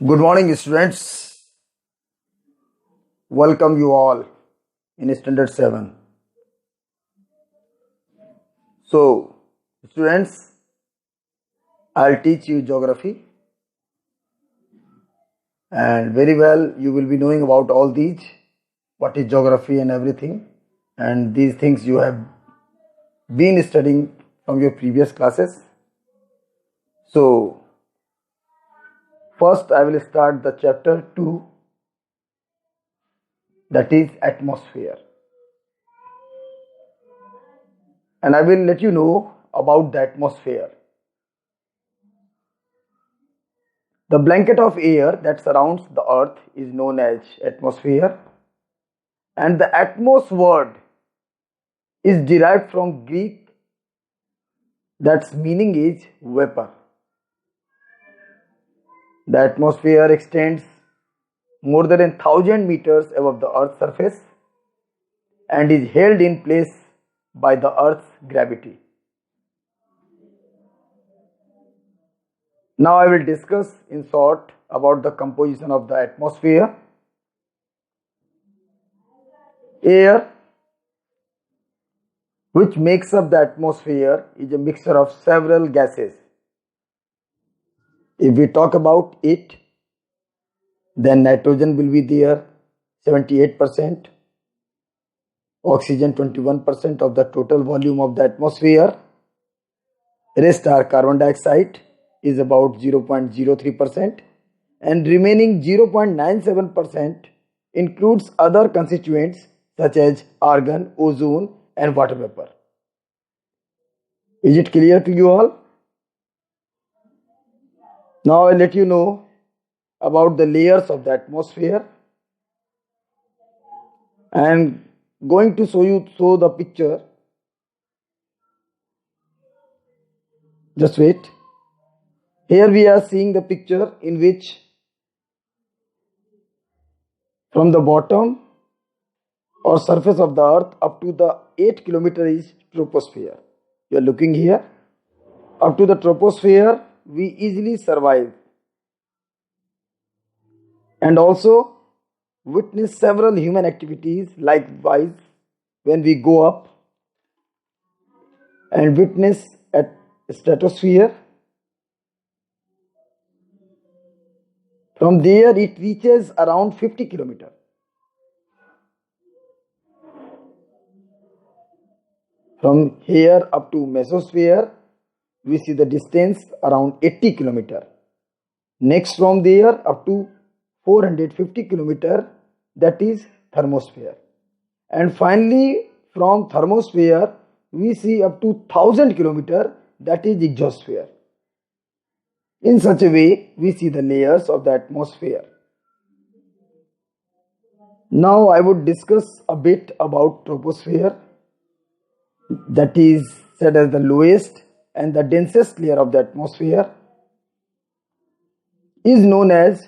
Good morning, students. Welcome you all in Standard 7. So, students, I'll teach you geography, and very well you will be knowing about all these, what is geography and everything, and these things you have been studying from your previous classes. So, first I will start the chapter 2, that is atmosphere, and I will let you know about the atmosphere. The blanket of air that surrounds the earth is known as atmosphere, and the atmos word is derived from Greek, that's meaning is vapor. The atmosphere extends more than 1,000 meters above the earth's surface and is held in place by the earth's gravity. Now I will discuss in short about the composition of the atmosphere. Air, which makes up the atmosphere, is a mixture of several gases. If we talk about it, then nitrogen will be there 78%, oxygen 21% of the total volume of the atmosphere, rest are carbon dioxide is about 0.03%, and remaining 0.97% includes other constituents such as argon, ozone and water vapor. Is it clear to you all? Now I'll let you know about the layers of the atmosphere. I am going to show the picture. Just wait. Here we are seeing the picture in which from the bottom or surface of the earth up to the 8 kilometer is troposphere. You are looking here. Up to the troposphere we easily survive and also witness several human activities. Likewise, when we go up and witness at stratosphere, from there it reaches around 50 kilometers. From here up to mesosphere, we see the distance around 80 kilometers. Next from there up to 450 kilometers, that is thermosphere. And finally from thermosphere, we see up to 1000 kilometers, that is exosphere. In such a way, we see the layers of the atmosphere. Now I would discuss a bit about troposphere, that is said as the lowest and the densest layer of the atmosphere, is known as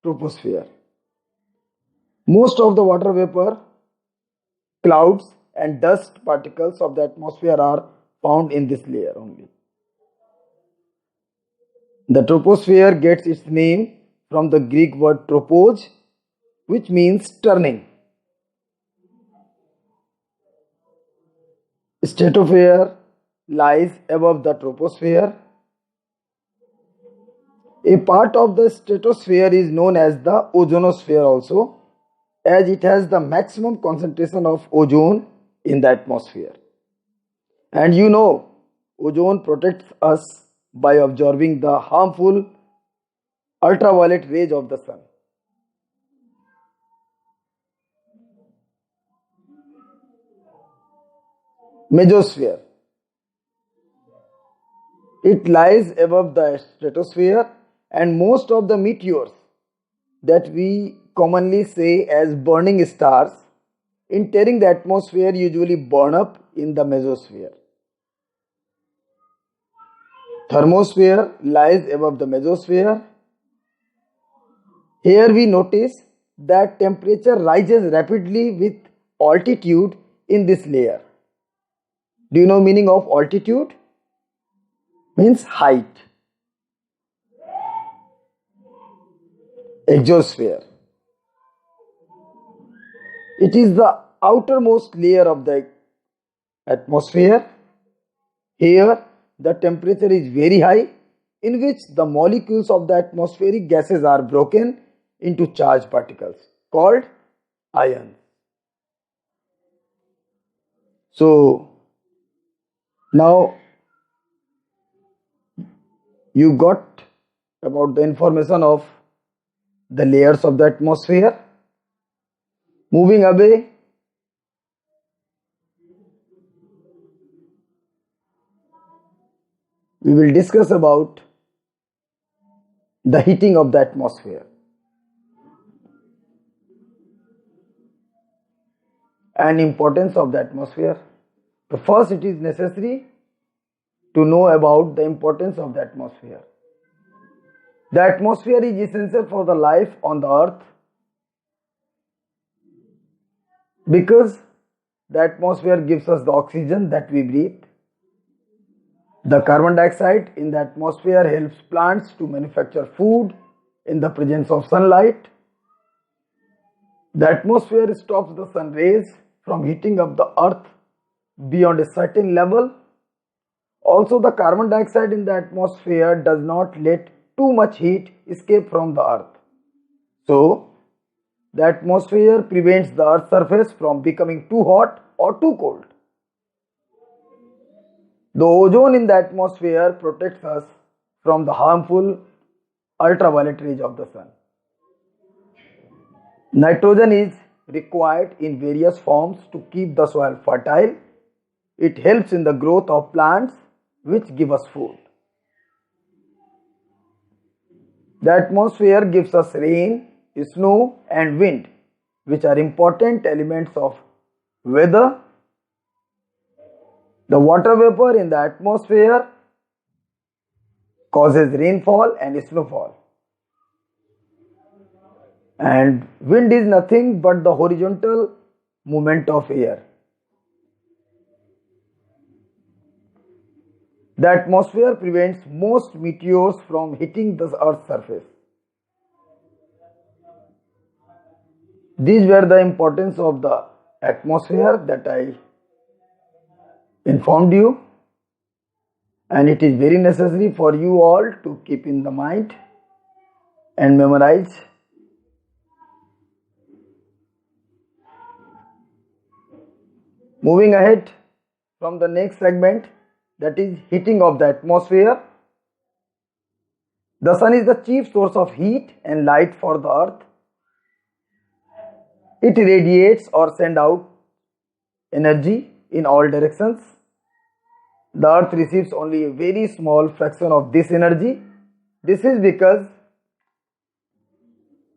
troposphere. Most of the water vapor, clouds and dust particles of the atmosphere are found in this layer only. The troposphere gets its name from the Greek word tropos, which means turning. Stratosphere lies above the troposphere. A part of the stratosphere is known as the ozonosphere also, as it has the maximum concentration of ozone in the atmosphere. And you know, ozone protects us by absorbing the harmful ultraviolet rays of the sun. Mesosphere. It lies above the stratosphere, and most of the meteors that we commonly say as burning stars entering the atmosphere usually burn up in the mesosphere. Thermosphere lies above the mesosphere. Here we notice that temperature rises rapidly with altitude in this layer. Do you know meaning of altitude? Means height. Exosphere. It is the outermost layer of the atmosphere. Here, the temperature is very high, in which the molecules of the atmospheric gases are broken into charged particles called ions. So, now you got about the information of the layers of the atmosphere. Moving away, we will discuss about the heating of the atmosphere and importance of the atmosphere. So first, it is necessary to know about the importance of the atmosphere. The atmosphere is essential for the life on the earth because the atmosphere gives us the oxygen that we breathe. The carbon dioxide in the atmosphere helps plants to manufacture food in the presence of sunlight. The atmosphere stops the sun rays from heating up the earth beyond a certain level. Also, the carbon dioxide in the atmosphere does not let too much heat escape from the earth. So, the atmosphere prevents the earth's surface from becoming too hot or too cold. The ozone in the atmosphere protects us from the harmful ultraviolet rays of the sun. Nitrogen is required in various forms to keep the soil fertile. It helps in the growth of plants which give us food. The atmosphere gives us rain, snow and wind, which are important elements of weather. The water vapor in the atmosphere causes rainfall and snowfall. And wind is nothing but the horizontal movement of air. The atmosphere prevents most meteors from hitting the Earth's surface. These were the importance of the atmosphere that I informed you, and it is very necessary for you all to keep in the mind and memorize. Moving ahead from the next segment, that is heating of the atmosphere. The sun is the chief source of heat and light for the earth. It radiates or sends out energy in all directions. The earth receives only a very small fraction of this energy. This is because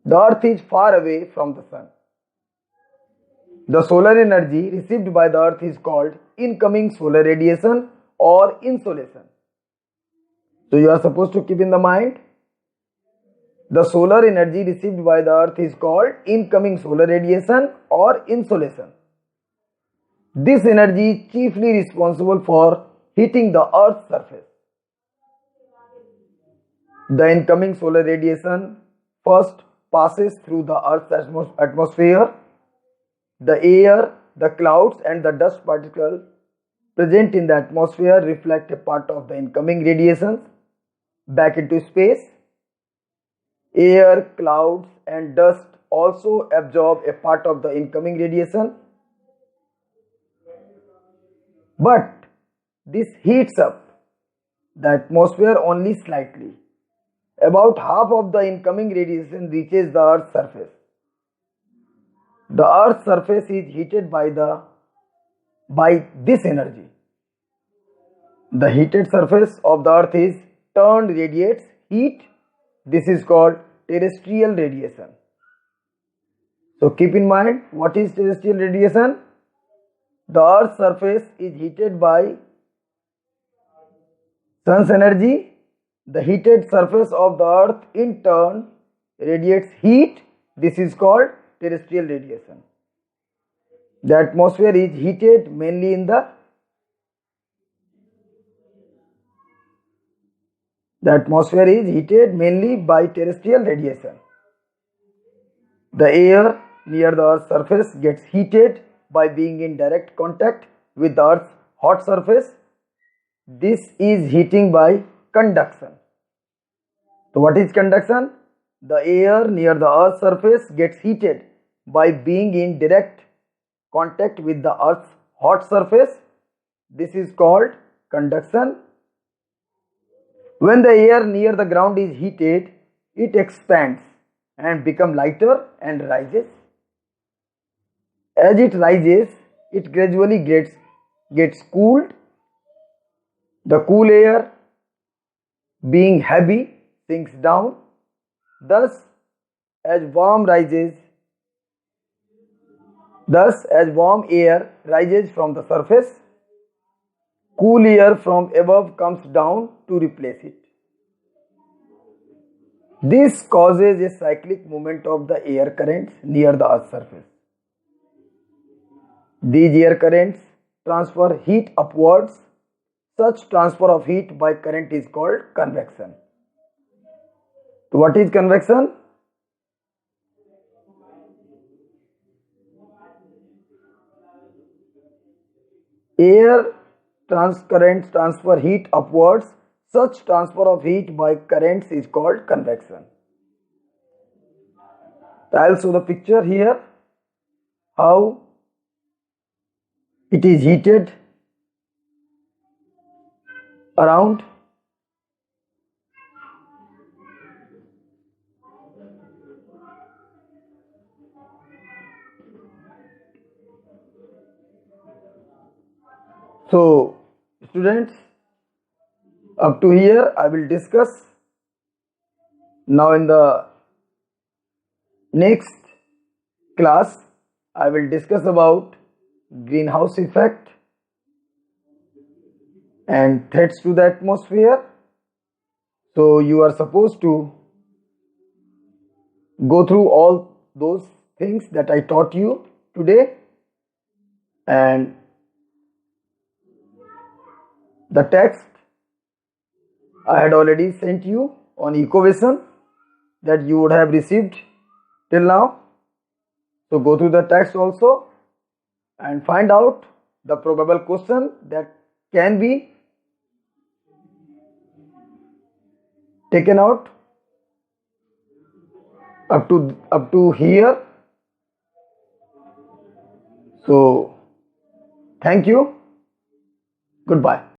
the earth is far away from the sun. The solar energy received by the earth is called incoming solar radiation or insolation. So you are supposed to keep in the mind, the solar energy received by the earth is called incoming solar radiation or insolation. This energy is chiefly responsible for heating the earth's surface. The incoming solar radiation first passes through the earth's atmosphere. The air, the clouds and the dust particles present in the atmosphere reflect a part of the incoming radiations back into space. Air, clouds and dust also absorb a part of the incoming radiation, but this heats up the atmosphere only slightly. About half of the incoming radiation reaches the earth's surface. The earth's surface is heated by this energy. The heated surface of the earth is turned radiates heat. This is called terrestrial radiation. So keep in mind, what is terrestrial radiation? The earth's surface is heated by sun's energy. The heated surface of the earth in turn radiates heat. This is called terrestrial radiation. The atmosphere is heated mainly in the atmosphere is heated mainly by terrestrial radiation. The air near the Earth's surface gets heated by being in direct contact with the Earth's hot surface. This is heating by conduction. So what is conduction? The air near the Earth's surface gets heated by being in direct contact with the Earth's hot surface. This is called conduction. When the air near the ground is heated, it expands and becomes lighter and rises. As it rises, it gradually gets cooled. The cool air, being heavy, sinks down. Thus, as warm air rises from the surface, cool air from above comes down to replace it. This causes a cyclic movement of the air currents near the Earth's surface. These air currents transfer heat upwards. Such transfer of heat by current is called convection. So what is convection? Air currents transfer heat upwards. Such transfer of heat by currents is called convection. So I will show the picture here how it is heated around. So students, up to here I will discuss. Now in the next class I will discuss about greenhouse effect and threats to the atmosphere. So you are supposed to go through all those things that I taught you today, and the text I had already sent you on Ecovision that you would have received till now. So go through the text also and find out the probable question that can be taken out up to here. So thank you. Goodbye.